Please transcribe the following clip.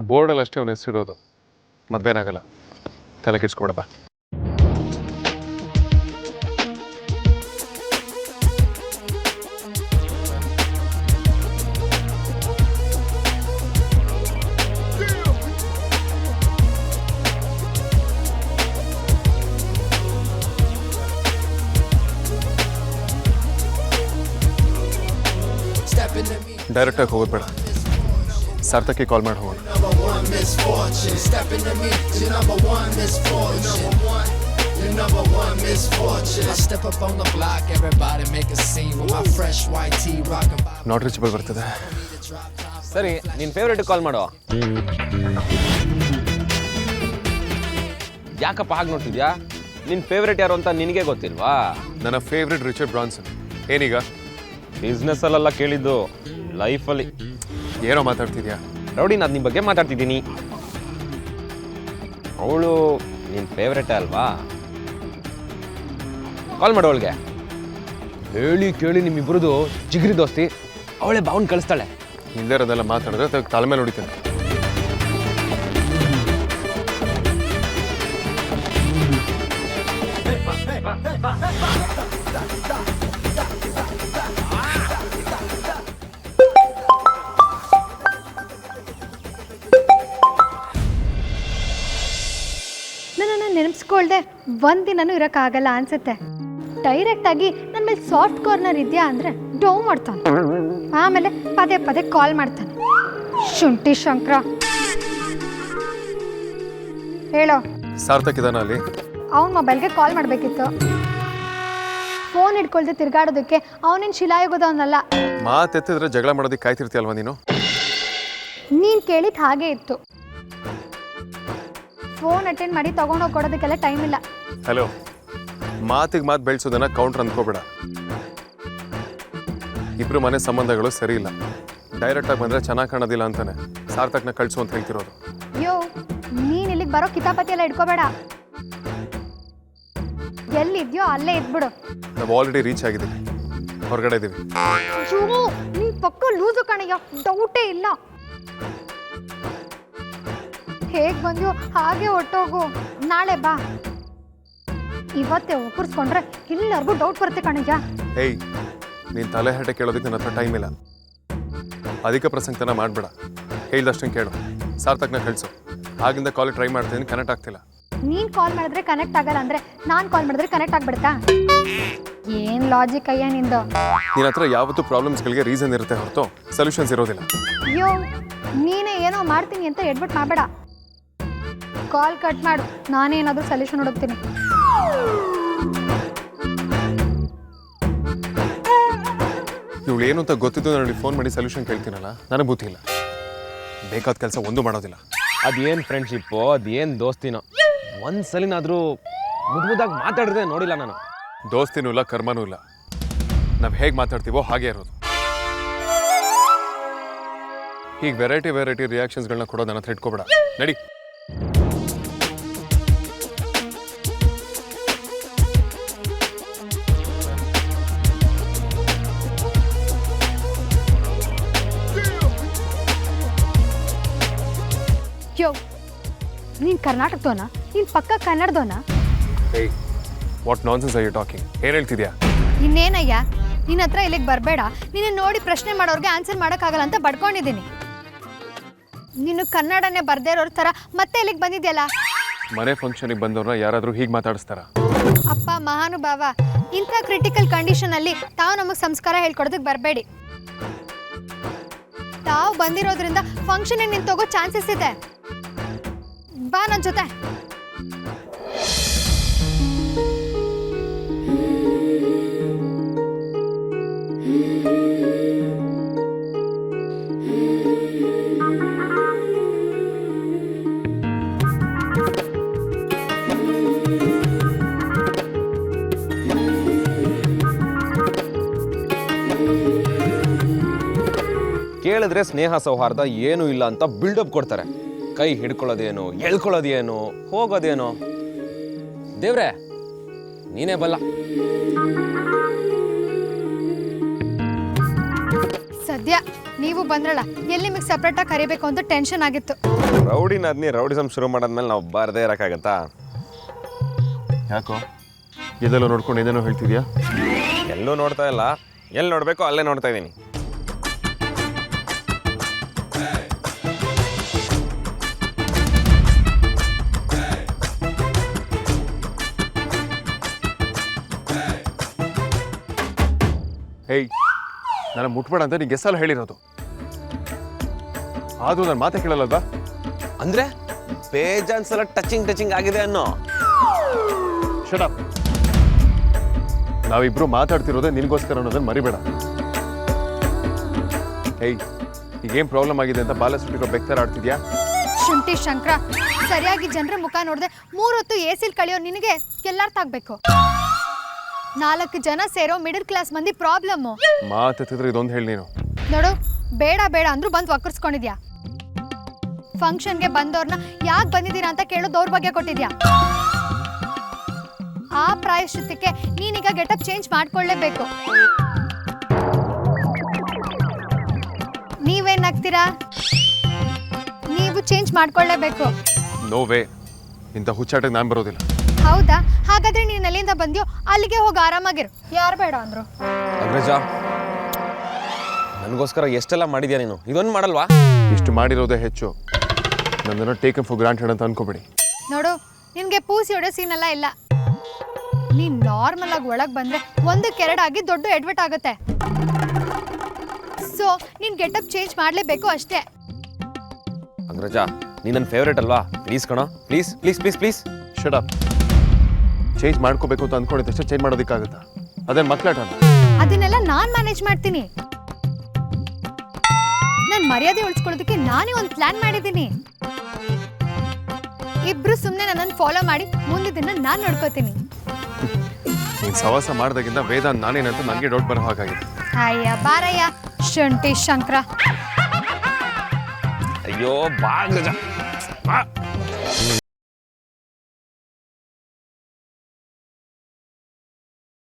ಬೋರ್ಡಲ್ಲಿ ಅಷ್ಟೇ ಅವನ ಹೆಸರಿರೋದು, ಮದ್ವೆನಾಗಲ್ಲ. ತಲೆ ಕೆಡ್ಸ್ಕೊಬೇಡ. ಡೈರೆಕ್ಟಾಗಿ ಹೋಗೋದು ಬೇಡ, ಸಾರ್ಥಕ್ಕೆ ಕಾಲ್ ಮಾಡಿ ಹೋಗೋಣ. ನಾಟ್ ರೀಚಬಲ್ ಬರ್ತದೆ. ಸರಿ, ನಿನ್ನ ಫೇವ್ರೇಟ್ ಕಾಲ್ ಮಾಡೋ. ಯಾಕಪ್ಪ ಹಾಗೆ ನೋಡ್ತಿದ್ಯಾ? ನಿನ್ನ ಫೇವ್ರೇಟ್ ಯಾರು ಅಂತ ನಿನಗೆ ಗೊತ್ತಿಲ್ವಾ? ನನ್ನ ಫೇವ್ರೇಟ್ ರಿಚರ್ಡ್ ಬ್ರಾನ್ಸನ್. ಏನೀಗ? ಬಿಸ್ನೆಸ್ಸಲ್ಲೆಲ್ಲ ಕೇಳಿದ್ದು, ಲೈಫಲ್ಲಿ ಏನೋ ಮಾತಾಡ್ತಿದ್ಯಾ? ರೌಡಿ, ನಾನು ನಿಮ್ಮ ಬಗ್ಗೆ ಮಾತಾಡ್ತಿದ್ದೀನಿ. ಅವಳು ನಿನ್ನ ಫೇವ್ರೇಟೇ ಅಲ್ವಾ? ಕಾಲ್ ಮಾಡು ಅವಳಿಗೆ. ಹೇಳಿ ಕೇಳಿ ನಿಮ್ಮಿಬ್ರದ್ದು ಜಿಗ್ರಿ ದೋಸ್ತಿ, ಅವಳೇ ಬಾವನ್ ಕಳಿಸ್ತಾಳೆ. ಇಲ್ಲದೆಲ್ಲ ಮಾತಾಡಿದ್ರೆ ತಲೆ ಮೇಲೆ ಹೊಡಿತೀನಿ. ನನ್ನನ್ನು ನೆನಪಿಸ್ಕೊಳ್ದೆ ಒಂದಿನೂ ಇರೋಕ್ಕಾಗಲ್ಲ ಅನ್ಸುತ್ತೆ. ಡೈರೆಕ್ಟಾಗಿ ನನ್ನ ಮೇಲೆ ಸಾಫ್ಟ್ ಕಾರ್ನರ್ ಇದೆಯಾ ಅಂದರೆ ಡೌ ಮಾಡ್ತಾನೆ. ಆಮೇಲೆ ಪದೇ ಪದೇ ಕಾಲ್ ಮಾಡ್ತಾನೆ. ಶುಂಠಿ ಶಂಕರ. ಹೇಳೋ. ಸಾರ್ಥಕ್ ಇದಾನ ಅಲ್ಲಿ? ಅವನ ಮೊಬೈಲ್ಗೆ ಕಾಲ್ ಮಾಡಬೇಕಿತ್ತು. ಫೋನ್ ಹಿಡ್ಕೊಳ್ದೆ ತಿರ್ಗಾಡೋದಕ್ಕೆ ಅವನೇನು ಶಿಲಾಯೋಗೋದವನಲ್ಲ. ಮಾತೆತ್ತಿದ್ರೆ ಜಗಳ ಮಾಡೋದಕ್ಕೆ ಕಾಯ್ತಿರ್ತೀಯಲ್ವ ನೀನು? ನೀನು ಕೇಳಿದ ಹಾಗೆ ಇತ್ತು. ಫೋನ್ ಅಟೆಂಡ್ ಮಾಡಿ ತಗೊಂಡೋಗಿ ಕೊಡೋದಕ್ಕೆಲ್ಲ ಟೈಮ್ ಇಲ್ಲ. ಹಲೋ, ಮಾತಿಗೆ ಮಾತು ಬೆಳೆಸೋದನ್ನ ಕೌಂಟ್ರ್ ಅಂದ್ಕೋಬೇಡ. ಇಬ್ರು ಮನೆ ಸಂಬಂಧಗಳು ಸರಿ ಇಲ್ಲ. ಡೈರೆಕ್ಟಾಗಿ ಬಂದರೆ ಚೆನ್ನಾಗಿ ಕಾಣೋದಿಲ್ಲ ಅಂತಾನೆ ಸಾರ್ಥಕ್ನ ಕಳಿಸು ಅಂತ ಹೇಳ್ತಿರೋದು. ಯೋ, ನೀನು ಇಲ್ಲಿಗೆ ಬರೋ ಕಿತಾಪತಿ ಎಲ್ಲ ಇಟ್ಕೋಬೇಡ. ಎಲ್ಲಿದ್ಯೋ ಅಲ್ಲೇ ಇದ್ಬಿಡು. ನಾವು ಆಲ್ರೆಡಿ ರೀಚ್ ಆಗಿದ್ದೀವಿ, ಹೊರಗಡೆ ಇದ್ದೀವಿ. ನಿನ್ ಪಕ್ಕ ಲೂಸು ಕಣಯ್ಯ, ಡೌಟೇ ಇಲ್ಲ. ಹೇಗೆ ಬಂದ್ಯೋ ಹಾಗೆ ಹೊಟ್ಟೋಗು. ನಾಳೆ ಬಾ. ಇವತ್ತೇ ಒಕ್ಕರ್ಸ್ಕೊಂಡ್ರೆ ಎಲ್ಲರಿಗೂ ಡೌಟ್ ಬರುತ್ತೆ ಕಣಯ್ಯ. ಏಯ್, ನೀನು ತಲೆ ಹರಟೆ ಕೇಳೋದಕ್ಕೆ ನನ್ನ ಹತ್ರ ಟೈಮ್ ಇಲ್ಲ. ಅಧಿಕ ಪ್ರಸಂಗತನ ಮಾಡಬೇಡ. ಹೇಳ್ದಷ್ಟನ್ನು ಕೇಳು. ಸಾರ್ಥಕ್ನ ಕಳಿಸು. ಆಗಿಂದ ಕಾಲ್ ಟ್ರೈ ಮಾಡ್ತೀನಿ, ಕನೆಕ್ಟ್ ಆಗ್ತಿಲ್ಲ. ನೀನು ಕಾಲ್ ಮಾಡಿದ್ರೆ ಕನೆಕ್ಟ್ ಆಗಲ್ಲ ಅಂದರೆ ನಾನು ಕಾಲ್ ಮಾಡಿದ್ರೆ ಕನೆಕ್ಟ್ ಆಗ್ಬಿಡ್ತಾ? ಏನು ಲಾಜಿಕ್ ಅಯ್ಯ ನಿಂದು? ನಿನ್ನ ಹತ್ರ ಯಾವತ್ತೂ ಪ್ರಾಬ್ಲಮ್ಸ್ಗಳಿಗೆ ರೀಸನ್ ಇರುತ್ತೆ ಹೊರತು ಸೊಲ್ಯೂಷನ್ಸ್ ಇರೋದಿಲ್ಲ. ಅಯ್ಯೋ, ನೀನೇ ಏನೋ ಮಾಡ್ತೀನಿ ಅಂತ ಎಡ್ಬಿಟ್ ಮಾಡಬೇಡ. ಕಾಲ್ ಕಟ್ ಮಾಡು, ನಾನೇ ಏನಾದರೂ ಸೊಲ್ಯೂಷನ್ ಹುಡುಕ್ತೀನಿ. ಇವಳು ಏನು ಅಂತ ಗೊತ್ತಿದ್ದು ನನಗೆ ಫೋನ್ ಮಾಡಿ ಸೊಲ್ಯೂಷನ್ ಕೇಳ್ತೀನಲ್ಲ, ನನಗೆ ಬುದ್ಧಿ ಇಲ್ಲ. ಬೇಕಾದ ಕೆಲಸ ಒಂದು ಮಾಡೋದಿಲ್ಲ. ಅದೇನು ಫ್ರೆಂಡ್ಶಿಪ್ಪು, ಅದೇನು ದೋಸ್ತಿನೋ, ಒಂದ್ಸಲಿನಾದರೂ ಮುದ್ದಾಗಿ ಮಾತಾಡಿದ್ರೆ ನೋಡಿಲ್ಲ ನಾನು. ದೋಸ್ತಿನೂ ಇಲ್ಲ, ಕರ್ಮನೂ ಇಲ್ಲ. ನಾವು ಹೇಗೆ ಮಾತಾಡ್ತೀವೋ ಹಾಗೆ ಇರೋದು. ಈಗ ವೆರೈಟಿ ರಿಯಾಕ್ಷನ್ಸ್ಗಳನ್ನ ಕೊಡೋದು ನನ್ನ ಹತ್ರ ಇಟ್ಕೋಬೇಡ. ನಡಿ. ಯೋ, ನೀನು ಕರ್ನಾಟಕದವನ? ನೀನು ಪಕ್ಕ ಕನ್ನಡದವನ? ಏಯ್, what nonsense are you talking? ಏನು ಹೇಳ್ತಿದ್ಯಾ? ಇನ್ನೇನಯ್ಯ, ನಿನ್ನ ಹತ್ರ ಇಲ್ಲಿಗೆ ಬರಬೇಡ. ನಿನ್ನ ನೋಡಿ ಪ್ರಶ್ನೆ ಮಾಡೋರಿಗೆ ಆನ್ಸರ್ ಮಾಡೋಕ್ಕಾಗಲ್ಲ ಅಂತ ಬಡ್ಕೊಂಡಿದ್ದೀನಿ. ನೀನು ಕನ್ನಡನೇ ಬರ್ದೇ ಇರೋರ ಥರ ಮತ್ತೆ ಇಲ್ಲಿಗೆ ಬಂದಿದ್ಯಲ್ಲ. ಮನೆ ಫಂಕ್ಷನಿಗೆ ಬಂದವ್ರನ್ನ ಯಾರಾದರೂ ಹೀಗೆ ಮಾತಾಡಿಸ್ತಾರ? ಅಪ್ಪ ಮಹಾನುಭಾವ, ಇಂಥ ಕ್ರಿಟಿಕಲ್ ಕಂಡೀಷನಲ್ಲಿ ತಾವು ನಮಗೆ ಸಂಸ್ಕಾರ ಹೇಳ್ಕೊಡೋದಕ್ಕೆ ಬರಬೇಡಿ. ತಾವು ಬಂದಿರೋದ್ರಿಂದ ಫಂಕ್ಷನ್ ನಿಂತು ತಗೋ ಚಾನ್ಸಸ್ ಇದೆ. ಬಾ ನನ್ನ ಜೊತೆ. ಕೇಳಿದ್ರೆ ಸ್ನೇಹ ಸೌಹಾರ್ದ ಏನೂ ಇಲ್ಲ ಅಂತ ಬಿಲ್ಡಪ್ ಕೊಡ್ತಾರೆ. ಕೈ ಹಿಡ್ಕೊಳ್ಳೋದೇನು, ಎಳ್ಕೊಳ್ಳೋದೇನು, ಹೋಗೋದೇನು, ದೇವ್ರೆ ನೀನೇ ಬಲ್ಲ. ಸದ್ಯ ನೀವು ಬಂದ್ರಲ್ಲ ಎಲ್ಲಿ ನಿಮಗೆ ಸಪ್ರೇಟಾಗಿ ಕರಿಬೇಕು ಅಂತ ಟೆನ್ಷನ್ ಆಗಿತ್ತು. ರೌಡಿಸಮ್ ಶುರು ಮಾಡಾದ್ಮೇಲೆ ನಾವು ಬರದೇ ಇರೋಕ್ಕಾಗತ್ತಾ? ಯಾಕೋ ಇದೆಲ್ಲ ನೋಡ್ಕೊಂಡು ಏನೇನೋ ಹೇಳ್ತಿದ್ಯಾ? ಎಲ್ಲೂ ನೋಡ್ತಾ ಇಲ್ಲ, ಎಲ್ಲಿ ನೋಡಬೇಕು ಅಲ್ಲೇ ನೋಡ್ತಾ ಇದ್ದೀನಿ. ಹೇಯ್, ನಾನು ಮುಟ್ಬೇಡ ಅಂತ ನಿಂಗೆ ಎಷ್ಟಲ್ಲ ಹೇಳಿರೋದು, ಆದರೂ ನಾನು ಮಾತೇ ಕೇಳಲ್ಲಲ್ವಾ? ಅಂದ್ರೆ ಬೇಜಾನ್ ಸಲ ಟಚಿಂಗ್ ಆಗಿದೆ ಅನ್ನೋ. ಶಟ್ ನಾವಿಬ್ರು ಮಾತಾಡ್ತಿರೋದೇ ನಿನಗೋಸ್ಕರ ಅನ್ನೋದನ್ನ ಮರಿಬೇಡ. ಹೇಯ್, ಈಗೇನು ಪ್ರಾಬ್ಲಮ್ ಆಗಿದೆ ಅಂತ ಬಾಲ ಸುಟ್ಟಿರೋ ಬೆಕ್ತರ ಆಡ್ತಿದ್ಯಾ? ಶುಂಠಿ ಶಂಕರ, ಸರಿಯಾಗಿ ಜನರ ಮುಖ ನೋಡಿದೆ 3 ಹೊತ್ತು ಎಸಿಲ್ ಕಳಿಯೋ ನಿನಗೆ ಎಲ್ಲಾರ್ತಾಗ್ಬೇಕು. 4 ಜನ ಸೇರೋ ಮಿಡಲ್ ಕ್ಲಾಸ್ ಮಂದಿ ಪ್ರಾಬ್ಲಮ್ಮು. ಮಾತೆತ್ತಿದ್ರೆ ಇದೊಂದು ಹೇಳಿ ನೀನು. ನೋಡು, ಬೇಡ ಅಂದ್ರೂ ಬಂದು ವಕ್ಕರ್ಸ್ಕೊಂಡಿದ್ಯಾ. ಫಂಕ್ಷನ್ಗೆ ಬಂದವ್ರನ್ನ ಯಾಕೆ ಬಂದಿದ್ದೀರಾ ಅಂತ ಕೇಳೋ ದೌರ್ಭಾಗ್ಯ ಕೊಟ್ಟಿದ್ಯಾ. ಆ ಪ್ರಾಯಶ್ಚಿತ್ತಕ್ಕೆ ನೀನೀಗ ಗೆಟಪ್ ಚೇಂಜ್ ಮಾಡ್ಕೊಳ್ಳೇಬೇಕು. ನೀವೇನಾಗ್ತೀರಾ? ನೀವು ಚೇಂಜ್ ಮಾಡ್ಕೊಳ್ಳೇಬೇಕು. ನೋವೇ, ಇಂಥ ಹುಚ್ಚಾಟಕ್ಕೆ ನಾನು ಬರೋದಿಲ್ಲ. ಹೌದಾ? ಹಾಗಾದ್ರೆ ನೀನು ಎಲ್ಲಿಂದ ಬಂದ್ಯೋ ಅಲ್ಲಿಗೆ ಹೋಗಿ ಆರಾಮಾಗಿರು. ಯಾರು ಬೇಡ ಅಂದ್ರು? ಅಗ್ರಜ, ನನಗೋಸ್ಕರ ಎಷ್ಟೆಲ್ಲ ಮಾಡಿದ್ಯಾ ನೀನು, ಇದೊಂದು ಮಾಡಲ್ವಾ? ಇಷ್ಟು ಮಾಡಿರೋದೇ ಹೆಚ್ಚು. ನನ್ನನ್ನು ಟೇಕನ್ ಫಾರ್ ಗ್ರಾಂಟೆಡ್ ಅಂತ ಅನ್ಕೋಬೇಡಿ. ನೋಡು, ನಿನ್ಗೆ ಪೂಸಿ ಹೊಡೋ ಸೀನ್ ಎಲ್ಲ ಇಲ್ಲ. ನೀನ್ ನಾರ್ಮಲ್ ಆಗಿ ಒಳಗೆ ಬಂದ್ರೆ 1-2 ಆಗಿ ದೊಡ್ಡ ಎಡ್ವರ್ಟ್ ಆಗುತ್ತೆ. ಸೊ ನೀನ್ ಗೆಟಪ್ ಚೇಂಜ್ ಮಾಡ್ಲೇಬೇಕು ಅಷ್ಟೇ. ಅಗ್ರಜ, ನೀ ನನ್ನ ಫೇವ್ರೇಟ್ ಅಲ್ವಾ? ಪ್ಲೀಸ್ ಕಣೋ, ಪ್ಲೀಸ್. Shut up. ಚೇಂಜ್ ಮಾಡ್ಕೋಬೇಕು ಅಂತ ಅನ್ಕೊಂಡಿದ್ದಷ್ಟೇ ಚೇಂಜ್ ಮಾಡೋದಕ್ಕಾಗತ್ತಾ? ಅದೇನು ಮಕ್ಕಳಾಟನ? ಅದನ್ನೆಲ್ಲ ನಾನ್ ಮ್ಯಾನೇಜ್ ಮಾಡ್ತೀನಿ. ನನ್ನ ಮರ್ಯಾದೆ ಉಳಿಸ್ಕೊಳ್ಳೋದಕ್ಕೆ ನಾನೇ ಒಂದು ಪ್ಲಾನ್ ಮಾಡಿದ್ದೀನಿ. ಇಬ್ರು ಸುಮ್ಮನೆ ನನ್ನನ್ನು ಫಾಲೋ ಮಾಡಿ ಮುಂದಿನ ನಾನು ನೋಡ್ಕೋತೀನಿ. ನೀನು ಸವಾಸ ಮಾಡ್ದಾಗಿಂದ ವೇದ ನಾನೇನಂತ ನನಗೆ ಡೌಟ್ ಬರೋ ಹಾಗಾಗಿದೆ. ಅಯ್ಯ ಬಾರಯ್ಯ ಶುಂಠಿ ಶಂಕರ. ಅಯ್ಯೋ ಬಾ ಅಗ್ರಜ, ಬಾ.